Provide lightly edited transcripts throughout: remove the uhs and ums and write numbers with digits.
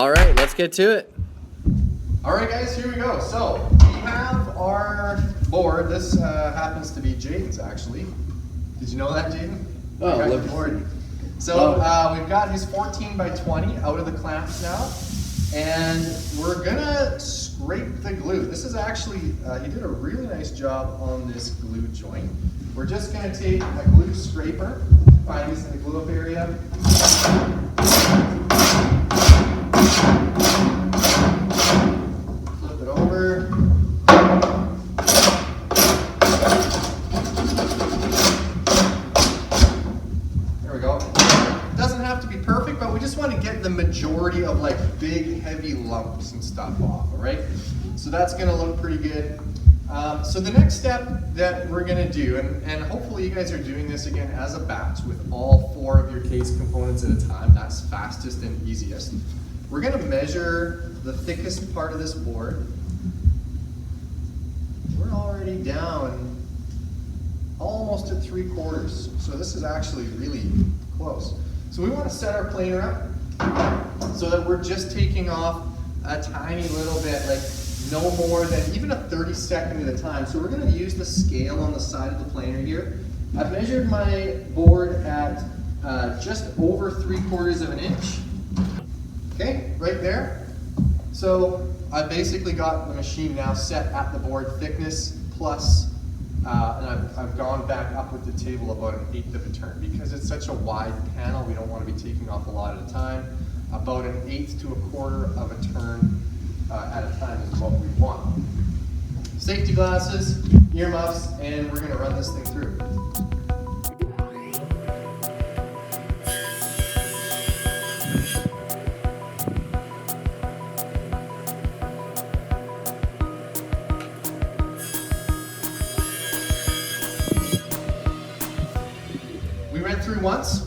All right, let's get to it. All right, guys, here we go. So we have our board. This happens to be Jaden's, actually. Did you know that, Jaden? Oh, got look. your board. So we've got his 14 by 20 out of the clamps now, and we're gonna scrape the glue. This is actually, he did a really nice job on this glue joint. We're just gonna take a glue scraper, find this in the glue up area. Flip it over. There we go. It doesn't have to be perfect, but we just want to get the majority of like big, heavy lumps and stuff off, all right? So that's gonna look pretty good. So the next step that we're gonna do, and hopefully you guys are doing this again as a batch with all 4 of your case components at a time. That's fastest and easiest. We're gonna measure the thickest part of this board. We're already down almost at 3/4. So this is actually really close. So we wanna set our planer up so that we're just taking off a tiny little bit, like no more than even a 32nd at a time. So we're gonna use the scale on the side of the planer here. I've measured my board at just over 3/4 of an inch. Okay, right there. So I basically got the machine now set at the board thickness plus, and I've gone back up with the table about 1/8 of a turn. Because it's such a wide panel, we don't want to be taking off a lot at a time. About 1/8 to 1/4 of a turn at a time is what we want. Safety glasses, earmuffs, and we're gonna run this thing through. We went through once.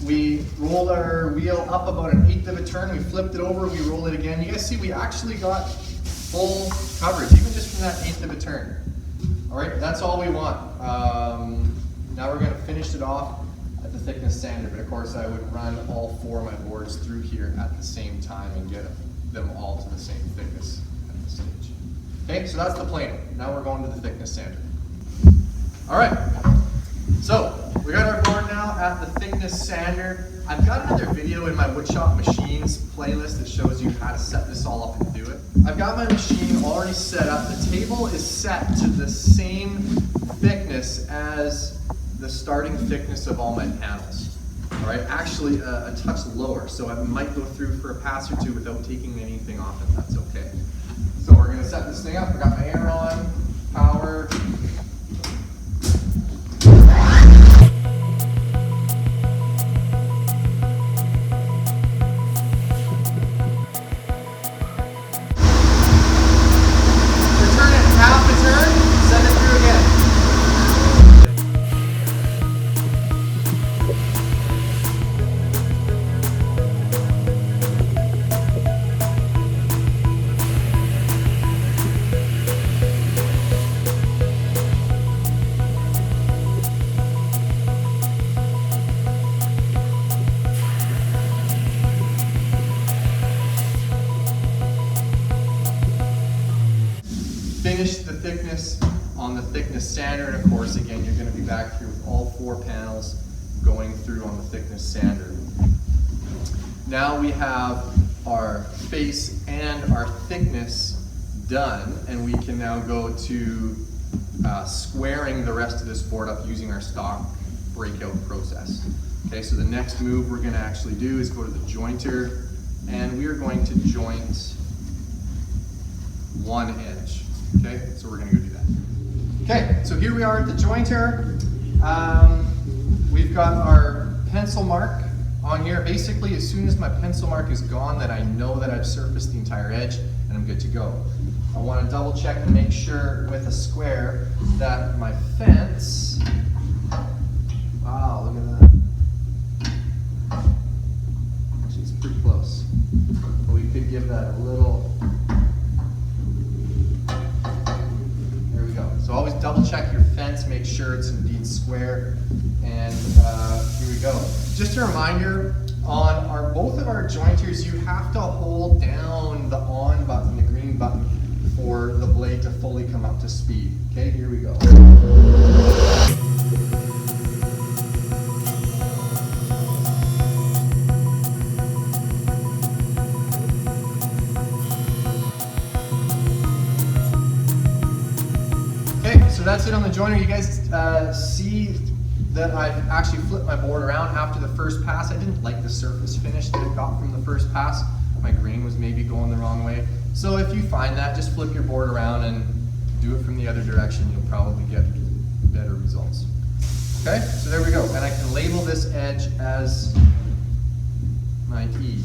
We rolled our wheel up about 1/8 of a turn, we flipped it over, we roll it again. You guys see we actually got full coverage, even just from that 1/8 of a turn. All right, that's all we want. Now we're gonna finish it off at the thickness sander, but of course I would run all 4 of my boards through here at the same time and get them all to the same thickness at this stage. Okay, so that's the planer. Now we're going to the thickness sander. All right. So, we got our board now at the thickness sander. I've got another video in my Woodshop Machines playlist that shows you how to set this all up and do it. I've got my machine already set up. The table is set to the same thickness as the starting thickness of all my panels. All right, actually a touch lower, so I might go through for a pass or 2 without taking anything off, and that's okay. So we're gonna set this thing up. I got my air on, power. Finish the thickness on the thickness sander, and of course again you're going to be back here with all 4 panels going through on the thickness sander. Now we have our face and our thickness done, and we can now go to squaring the rest of this board up using our stock breakout process. Okay, so the next move we're going to actually do is go to the jointer, and we are going to joint 1 inch. Okay, so we're gonna go do that. Okay, so here we are at the jointer. We've got our pencil mark on here. Basically, as soon as my pencil mark is gone, then I know that I've surfaced the entire edge and I'm good to go. I want to double check and make sure with a square that my fence, wow, look at that. Actually, it's pretty close. But we could give that a little. So always double check your fence, make sure it's indeed square, and here we go. Just a reminder, on both of our jointers, you have to hold down the on button, the green button, for the blade to fully come up to speed. Okay, here we go. Okay, so that's it on the jointer. You guys see that I've actually flipped my board around after the first pass. I didn't like the surface finish that it got from the first pass. My grain was maybe going the wrong way. So if you find that, just flip your board around and do it from the other direction. You'll probably get better results. Okay, so there we go. And I can label this edge as my E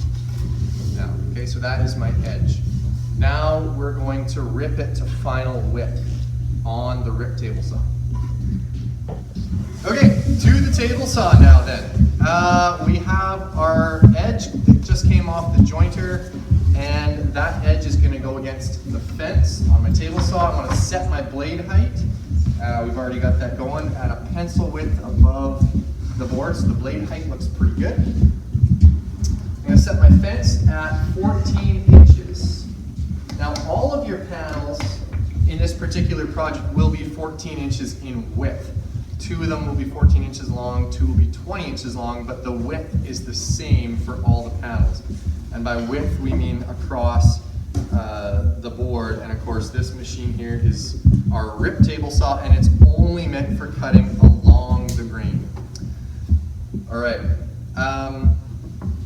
now. Okay, so that is my edge. Now we're going to rip it to final width on the rip table saw. Okay, to the table saw now then. We have our edge that just came off the jointer, and that edge is going to go against the fence on my table saw. I'm going to set my blade height. We've already got that going at a pencil width above the board, so the blade height looks pretty good. I'm going to set my fence at 14 inches. Now all of your panels in this particular project will be 14 inches in width. 2 of them will be 14 inches long, 2 will be 20 inches long, but the width is the same for all the panels. And by width, we mean across the board. And of course, this machine here is our rip table saw, and it's only meant for cutting along the grain. All right.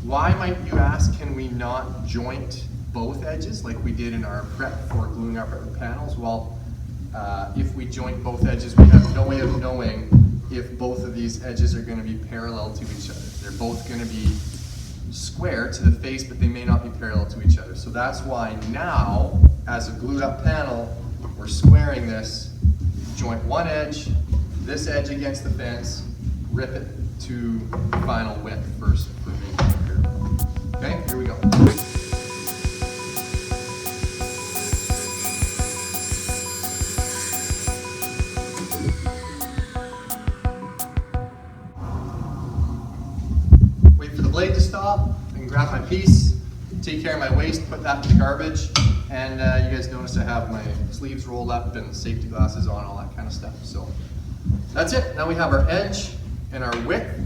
Why might you ask, can we not joint both edges like we did in our prep for gluing up our panels? Well, if we joint both edges, we have no way of knowing if both of these edges are going to be parallel to each other. They're both going to be square to the face, but they may not be parallel to each other. So that's why now, as a glued up panel, we're squaring this, joint one edge, this edge against the fence, rip it to final width first for making here. Okay, here we go. Blade to stop, I can grab my piece, take care of my waste, put that in the garbage, and you guys notice I have my sleeves rolled up and safety glasses on, all that kind of stuff. So that's it. Now we have our edge and our width.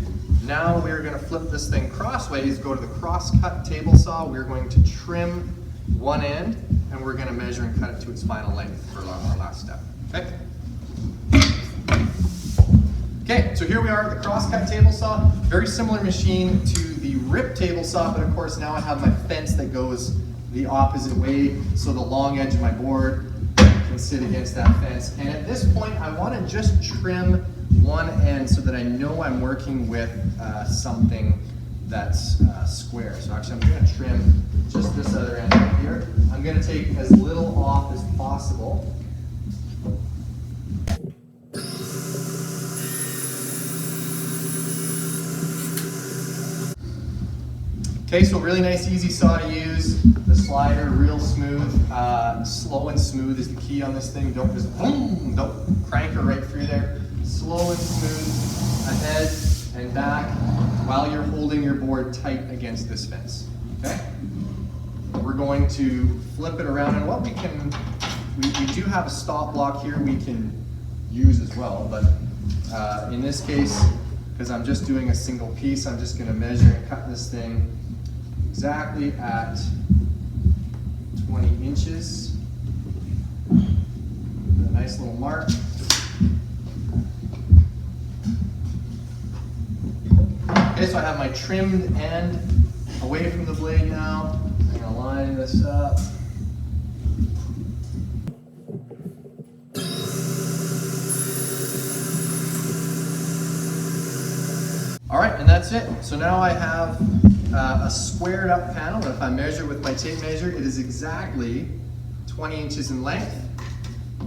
Now we're going to flip this thing crossways, go to the cross-cut table saw. We're going to trim one end, and we're going to measure and cut it to its final length for our last step. Okay? Okay, so here we are at the cross-cut table saw. Very similar machine to the rip table saw, but of course now I have my fence that goes the opposite way, so the long edge of my board can sit against that fence. And at this point, I want to just trim one end so that I know I'm working with something that's square. So actually, I'm going to trim just this other end right here. I'm going to take as little off as possible. Okay, so really nice, easy saw to use. The slider, real smooth. Slow and smooth is the key on this thing. Don't just boom, don't crank her right through there. Slow and smooth, ahead and back, while you're holding your board tight against this fence. Okay? We're going to flip it around, and what we do have a stop block here we can use as well, but in this case, because I'm just doing a single piece, I'm just going to measure and cut this thing exactly at 20 inches. A nice little mark. Okay, so I have my trimmed end away from the blade now. I'm going to line this up. All right, and that's it. So now I have a squared up panel. If I measure with my tape measure, it is exactly 20 inches in length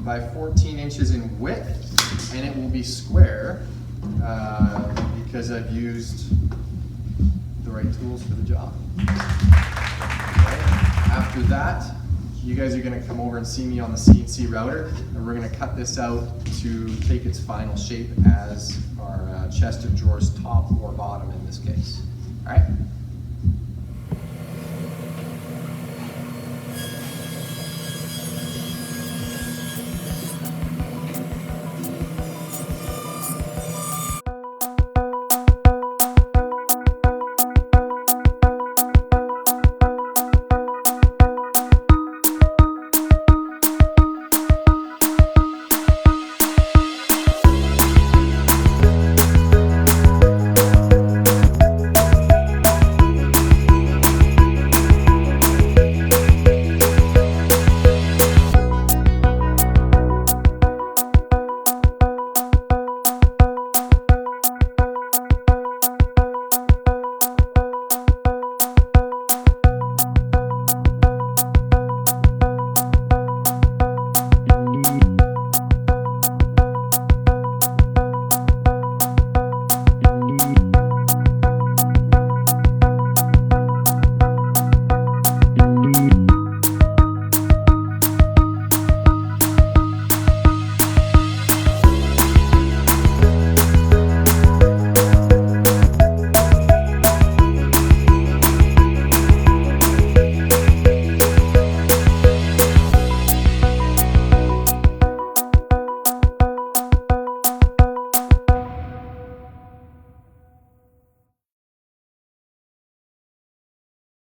by 14 inches in width, and it will be square because I've used the right tools for the job. Okay. After that, you guys are going to come over and see me on the CNC router, and we're going to cut this out to take its final shape as our chest of drawers top or bottom in this case. All right?